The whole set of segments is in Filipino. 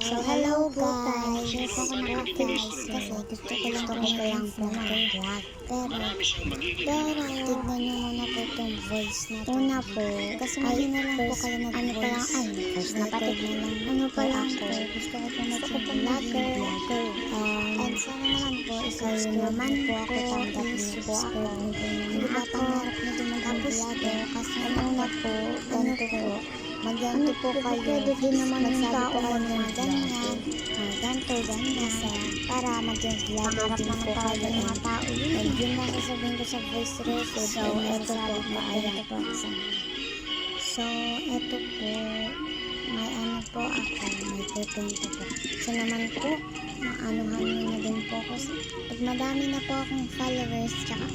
So, hello guys! Share po ko na po guys kasi gusto ko lang po mag-vlog. Pero, tignan nyo muna po itong voice na to. Una po, kasi may na lang po kayo nag-voice. First na third na lang. Ano pa lang po, gusto ko po mag-vlogger. And sana naman po, isubscribe naman po ako, tanggap niyo po ako. Hindi ba pangarap nyo din mag-vlogger? Kasi una po, ganito po. Magganto po kayo. Pwede din naman yung tao ng ganyan. Ganto, ganyan. Para mag-vlogger din po kayo ng mga tao. And yun na sasabihin ko sa voice record. So, eto po. Ayan po. So, eto po. May ano po ako. May pipinto po. So naman po, maanuhan nyo na din po ako. Pag madami na po akong followers, tsaka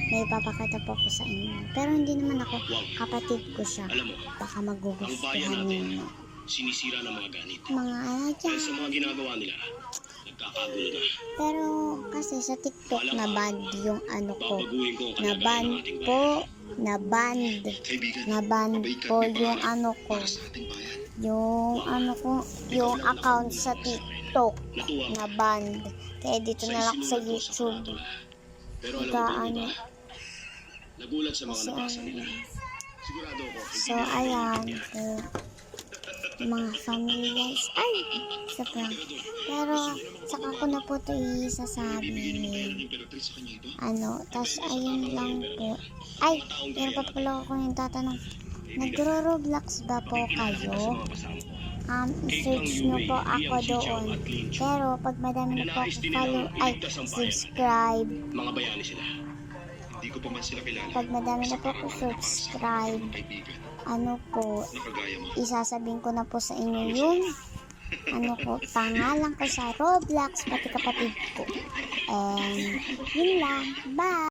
may papakita po ako sa inyo. Pero hindi naman ako, kapatid ko siya. Baka magugustuhan ninyo. Sinisira ng mga ganit. Mga ano dyan. Dahil sa mga ginagawa nila, nagkakagulo na. Pero kasi sa TikTok na band yung ano ko. Babaguhin ko ang Na kalagayan band ng ating po. bayan. Na band. Kaibigan, Na band mabait ka po at yung pagpapala ano ko. para sa ating bayan. Yung ano ko. Yung account sa TikTok. Natuwa Na band. Kaya dito na lang sa isinulad ko sa YouTube. plato na. Pero alam mo Gaano. ba, nagulat sa mga Kasi nabasa nila. Sigurado ako, hindi So, nila ayan. naiintindihan. Mga family guys. Ay! Isa pa. Pero, saka ko na po ito isasabi. Bibigyan mo kaya ng imperatrice sa kanya ito? Tas ayun lang po. Ay! Pero pa pala ako yung tatanong. Nagro-roblox ba po kayo? I-search nyo po ako doon. Pero, pag madami na po ako follow, subscribe. Mga bayani sila. Hindi ko pa man sila kilala. Pag madami na po ako subscribe, Kaibigan, ano po, nakagaya mo. isasabihin ko na po sa inyo yung pangalan ko sa Roblox, pati kapatid ko. And, yun lang. Bye!